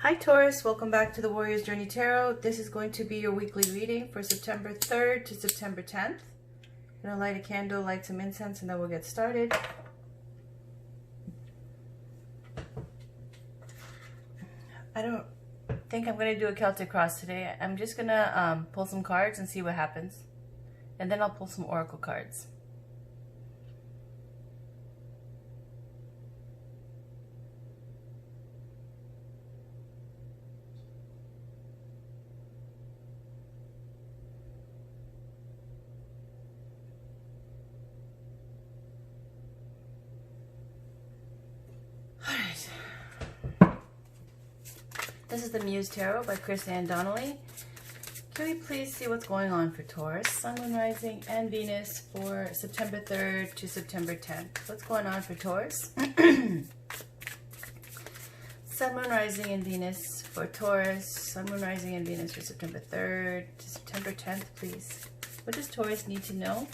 Hi Taurus, welcome back to the Warrior's Journey Tarot. This is going to be your weekly reading for September 3rd to September 10th. I'm going to light a candle, light some incense, and then we'll get started. I don't think I'm going to do a Celtic cross today. I'm just going to pull some cards and see what happens. And then I'll pull some oracle cards. This is the Muse Tarot by Chris Ann Donnelly. Can we please see what's going on for Taurus, Sun, Moon, Rising, and Venus for September 3rd to September 10th? What's going on for Taurus? Sun, Moon, Rising, and Venus for Taurus. Sun, Moon, Rising, and Venus for September 3rd to September 10th, please. What does Taurus need to know?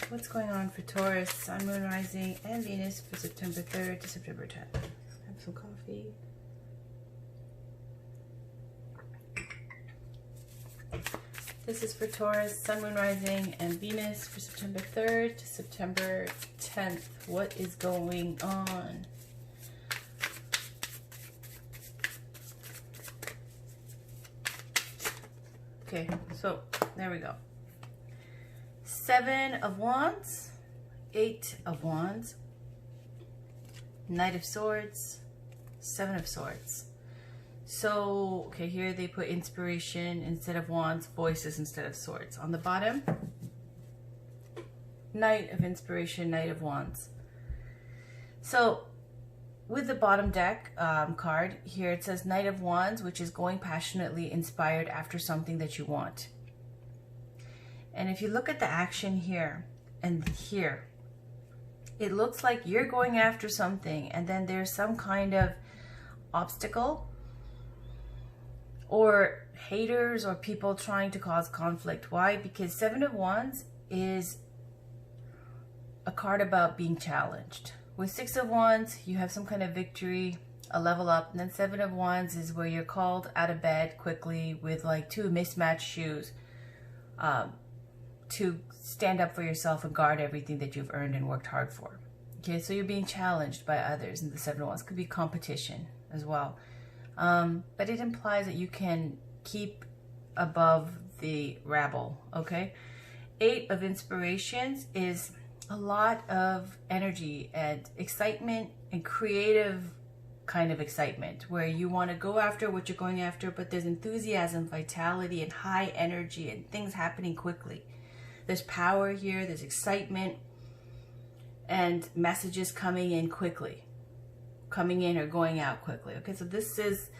What's going on for Taurus, Sun, Moon, Rising, and Venus for September 3rd to September 10th? Have some coffee. This is for Taurus, Sun, Moon, Rising, and Venus for September 3rd to September 10th. What is going on? Okay, so there we go. 7 of Wands, 8 of Wands, Knight of Swords, 7 of Swords. So, okay, here they put inspiration instead of wands, voices instead of swords. On the bottom, Knight of Inspiration, Knight of Wands. So, with the bottom deck card, here it says Knight of Wands, which is going passionately inspired after something that you want. And if you look at the action here and here, it looks like you're going after something and then there's some kind of obstacle or haters or people trying to cause conflict. Why? Because 7 of Wands is a card about being challenged. With 6 of Wands, you have some kind of victory, a level up. And then 7 of Wands is where you're called out of bed quickly with like 2 mismatched shoes to stand up for yourself and guard everything that you've earned and worked hard for. Okay, so you're being challenged by others. And the 7 of Wands could be competition as well. But it implies that you can keep above the rabble, okay? 8 of Inspirations is a lot of energy and excitement and creative kind of excitement where you want to go after what you're going after, but there's enthusiasm, vitality, and high energy and things happening quickly. There's power here, there's excitement, and messages coming in quickly. Coming in or going out quickly. Okay, so this is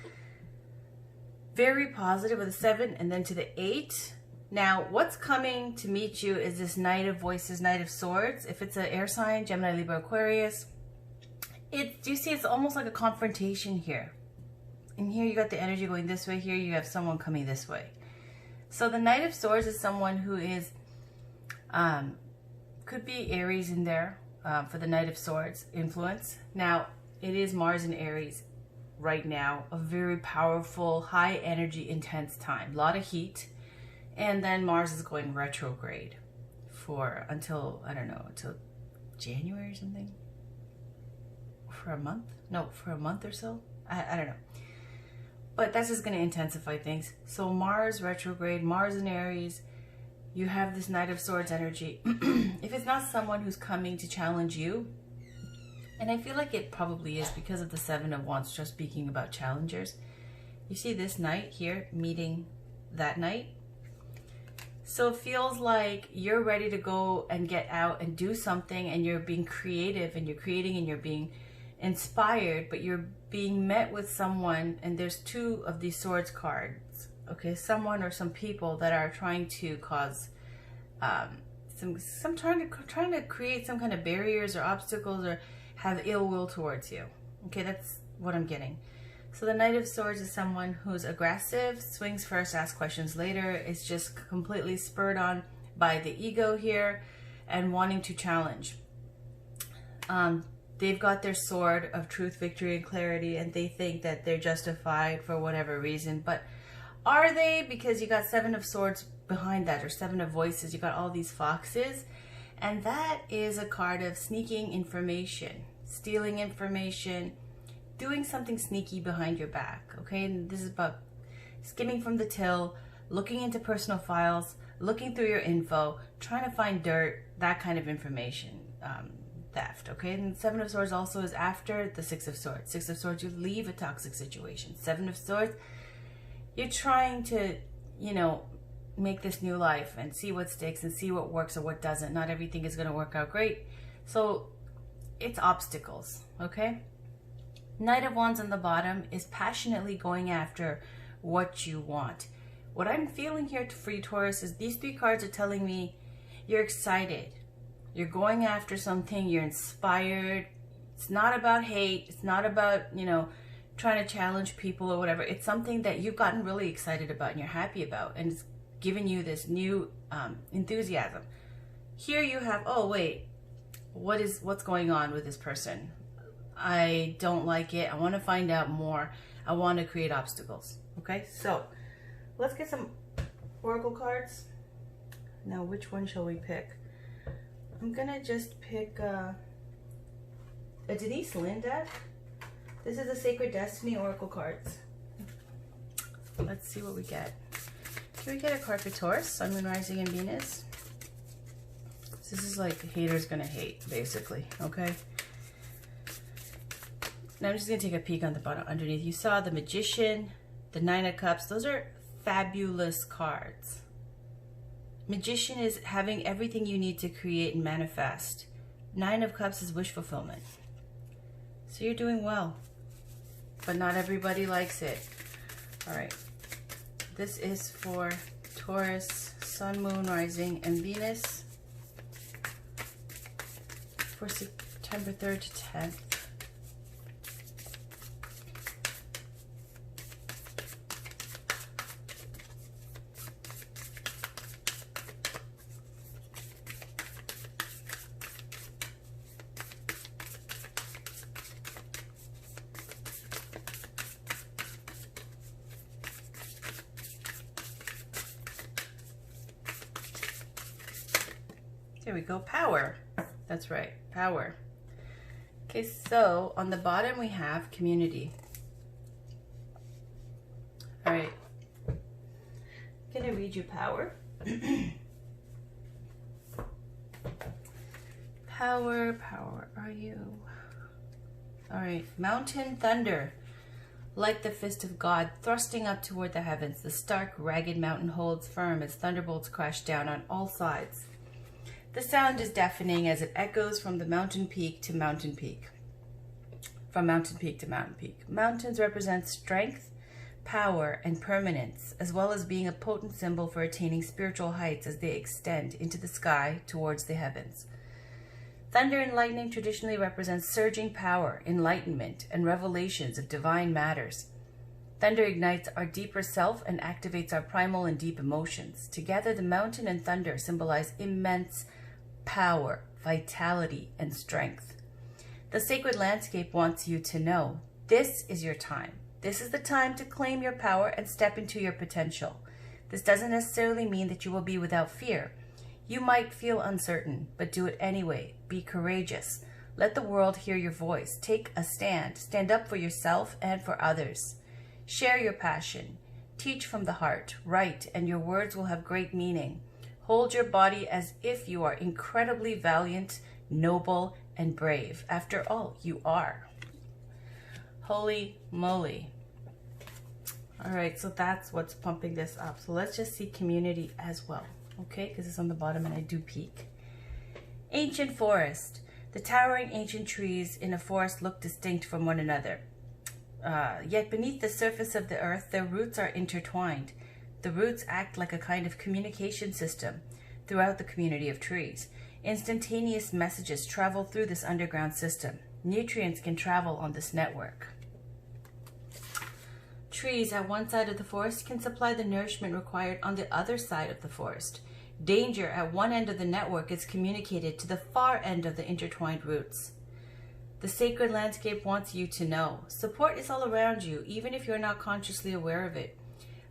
very positive with a 7 and then to the 8. Now, what's coming to meet you is this Knight of Voices, Knight of Swords. If it's an air sign, Gemini, Libra, Aquarius, do you see it's almost like a confrontation here. And here you got the energy going this way. Here you have someone coming this way. So the Knight of Swords is someone who is, could be Aries in there for the Knight of Swords influence. Now, it is Mars and Aries right now, a very powerful, high energy, intense time. A lot of heat. And then Mars is going retrograde for until, I don't know, until January or something? For a month? No, for a month or so? I don't know. But that's just going to intensify things. So Mars retrograde, Mars in Aries, you have this Knight of Swords energy. If it's not someone who's coming to challenge you, and I feel like it probably is because of the 7 of Wands, just speaking about challengers. You see this knight here meeting that knight. So it feels like you're ready to go and get out and do something, and you're being creative and you're creating and you're being inspired, but you're being met with someone, and there's 2 of these swords cards. Okay, someone or some people that are trying to cause trying to create some kind of barriers or obstacles or have ill will towards you. Okay, that's what I'm getting. So the Knight of Swords is someone who's aggressive, swings first, asks questions later, is just completely spurred on by the ego here and wanting to challenge. they've got their sword of truth, victory, and clarity, and they think that they're justified for whatever reason. But are they? Because you got 7 of Swords behind that, or 7 of Voices. You got all these foxes, and that is a card of sneaking information, stealing information, doing something sneaky behind your back. Okay, and this is about skimming from the till, looking into personal files, looking through your info, trying to find dirt, that kind of information. Theft. Okay, and 7 of Swords also is after the 6 of Swords. 6 of Swords, you leave a toxic situation. 7 of Swords, you're trying to, you know, make this new life and see what sticks and see what works or what doesn't. Not everything is going to work out great. So it's obstacles. Okay, Knight of Wands on the bottom is passionately going after what you want. What I'm feeling here for you, Taurus, is these 3 cards are telling me you're excited. You're going after something. You're inspired. It's not about hate. It's not about, you know, trying to challenge people or whatever. It's something that you've gotten really excited about and you're happy about. And it's giving you this new enthusiasm. Here you have, oh, wait, what's going on with this person? I don't like it. I want to find out more. I want to create obstacles. Okay, so let's get some oracle cards. Now, which one shall we pick? I'm gonna just pick a Denise Lynn deck. This is the Sacred Destiny oracle cards. Let's see what we get. Can we get a card for Taurus, Sun, Moon, Rising, and Venus? This is like haters gonna hate, basically. Okay. Now I'm just gonna take a peek on the bottom underneath. You saw the Magician, the 9 of Cups. Those are fabulous cards. Magician is having everything you need to create and manifest. 9 of Cups is wish fulfillment. So you're doing well, but not everybody likes it. All right, this is for Taurus, Sun, Moon, Rising, and Venus for September 3rd to 10th. There we go, power. That's right, power. Okay, so on the bottom we have community. All right, I'm gonna read you power. Power, are you? All right, mountain thunder. Like the fist of God, thrusting up toward the heavens, the stark, ragged mountain holds firm as thunderbolts crash down on all sides. The sound is deafening as it echoes from the mountain peak to mountain peak. From mountain peak to mountain peak. Mountains represent strength, power, and permanence, as well as being a potent symbol for attaining spiritual heights as they extend into the sky towards the heavens. Thunder and lightning traditionally represent surging power, enlightenment, and revelations of divine matters. Thunder ignites our deeper self and activates our primal and deep emotions. Together, the mountain and thunder symbolize immense power, vitality, and strength. The sacred landscape wants you to know this is your time. This is the time to claim your power and step into your potential. This doesn't necessarily mean that you will be without fear. You might feel uncertain, but do it anyway. Be courageous. Let the world hear your voice. Take a stand. Stand up for yourself and for others. Share your passion. Teach from the heart. Write, and your words will have great meaning. Hold your body as if you are incredibly valiant, noble, and brave. After all, you are. Holy moly. All right, so that's what's pumping this up. So let's just see community as well, okay? Because it's on the bottom and I do peek. Ancient forest. The towering ancient trees in a forest look distinct from one another. Yet beneath the surface of the earth, their roots are intertwined. The roots act like a kind of communication system throughout the community of trees. Instantaneous messages travel through this underground system. Nutrients can travel on this network. Trees at one side of the forest can supply the nourishment required on the other side of the forest. Danger at one end of the network is communicated to the far end of the intertwined roots. The sacred landscape wants you to know. Support is all around you, even if you're not consciously aware of it.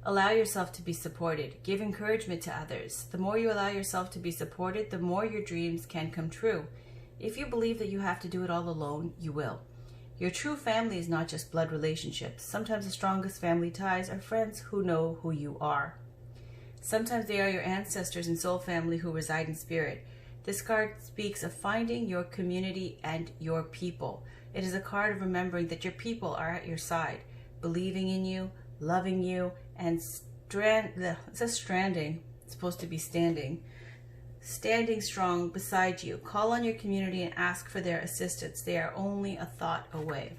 Allow yourself to be supported. Give encouragement to others. The more you allow yourself to be supported, the more your dreams can come true. If you believe that you have to do it all alone, you will. Your true family is not just blood relationships. Sometimes the strongest family ties are friends who know who you are. Sometimes they are your ancestors and soul family who reside in spirit. This card speaks of finding your community and your people. It is a card of remembering that your people are at your side, believing in you, loving you, and it says stranding. It's supposed to be standing. Standing strong beside you. Call on your community and ask for their assistance. They are only a thought away.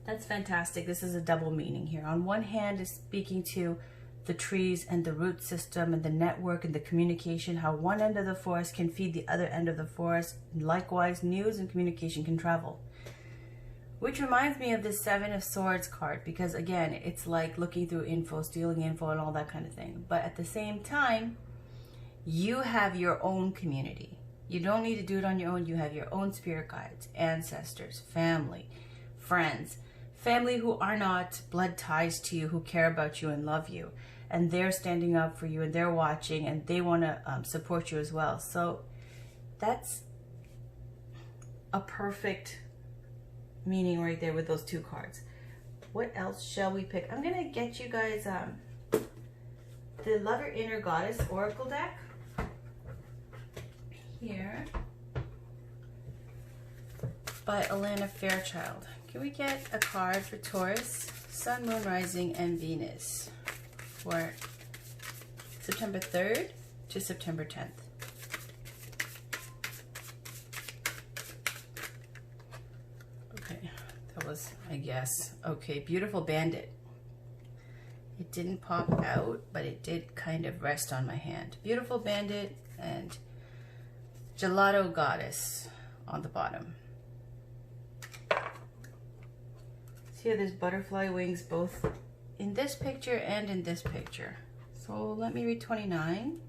That's fantastic. This is a double meaning here. On one hand, it's speaking to the trees and the root system and the network and the communication, how one end of the forest can feed the other end of the forest. Likewise, news and communication can travel. Which reminds me of the Seven of Swords card, because again, it's like looking through info, stealing info, and all that kind of thing. But at the same time, you have your own community. You don't need to do it on your own. You have your own spirit guides, ancestors, family, friends, family who are not blood ties to you, who care about you and love you. And they're standing up for you and they're watching and they want to support you as well. So that's a perfect meaning right there with those two cards. What else shall we pick? I'm going to get you guys the Love Your Inner Goddess Oracle deck here by Alana Fairchild. Can we get a card for Taurus, Sun, Moon, Rising, and Venus for September 3rd to September 10th? Okay, that was, I guess. Okay, Beautiful Bandit. It didn't pop out, but it did kind of rest on my hand. Beautiful Bandit and Gelato Goddess on the bottom. See how there's butterfly wings both in this picture and in this picture. So let me read 29.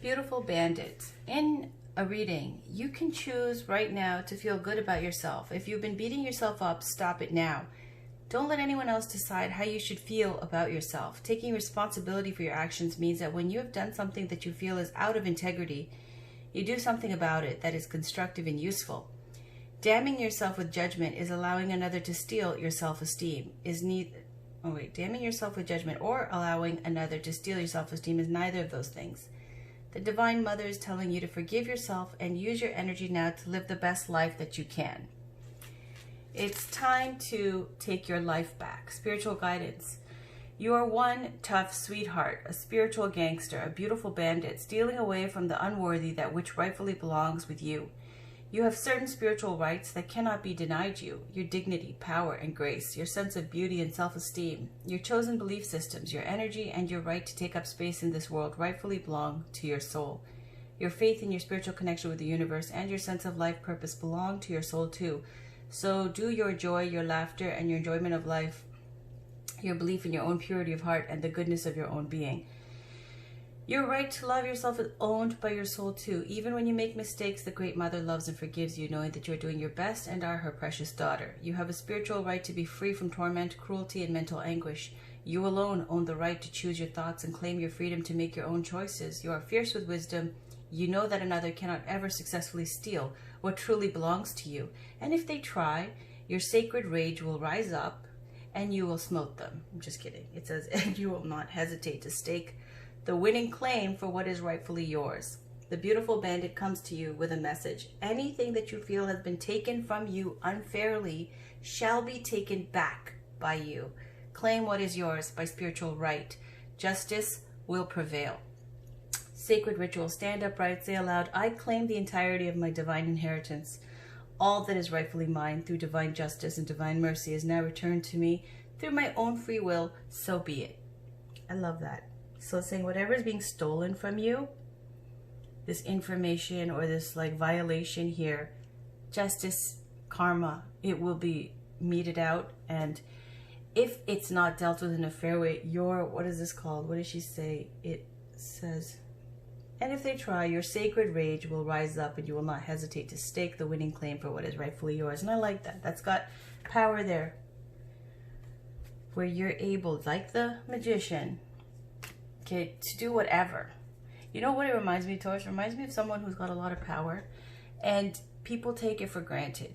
Beautiful Bandit. In a reading, you can choose right now to feel good about yourself. If you've been beating yourself up, stop it now. Don't let anyone else decide how you should feel about yourself. Taking responsibility for your actions means that when you have done something that you feel is out of integrity, you do something about it that is constructive and useful. Damning yourself with judgment is allowing another to steal your self-esteem. Damning yourself with judgment or allowing another to steal your self-esteem is neither of those things. The Divine Mother is telling you to forgive yourself and use your energy now to live the best life that you can. It's time to take your life back. Spiritual guidance. You are one tough sweetheart, a spiritual gangster, a beautiful bandit, stealing away from the unworthy that which rightfully belongs with you. You have certain spiritual rights that cannot be denied you. Your dignity, power, and grace, your sense of beauty and self-esteem, your chosen belief systems, your energy, and your right to take up space in this world rightfully belong to your soul. Your faith in your spiritual connection with the universe and your sense of life purpose belong to your soul too. So do your joy, your laughter, and your enjoyment of life, your belief in your own purity of heart and the goodness of your own being. Your right to love yourself is owned by your soul too. Even when you make mistakes, the Great Mother loves and forgives you, knowing that you are doing your best and are her precious daughter. You have a spiritual right to be free from torment, cruelty, and mental anguish. You alone own the right to choose your thoughts and claim your freedom to make your own choices. You are fierce with wisdom. You know that another cannot ever successfully steal what truly belongs to you. And if they try, your sacred rage will rise up and you will smote them. I'm just kidding. It says, and you will not hesitate to stake the winning claim for what is rightfully yours. The Beautiful Bandit comes to you with a message. Anything that you feel has been taken from you unfairly shall be taken back by you. Claim what is yours by spiritual right. Justice will prevail. Sacred ritual. Stand upright, say aloud, I claim the entirety of my divine inheritance. All that is rightfully mine through divine justice and divine mercy is now returned to me through my own free will, so be it. I love that. So saying whatever is being stolen from you, this information or this like violation here, justice, karma, it will be meted out. And if it's not dealt with in a fair way, what is this called? What does she say? It says, And if they try, your sacred rage will rise up and you will not hesitate to stake the winning claim for what is rightfully yours. And I like that. That's got power there. Where you're able, like the magician, okay, to do whatever. You know what it reminds me of, Taurus? It reminds me of someone who's got a lot of power and people take it for granted.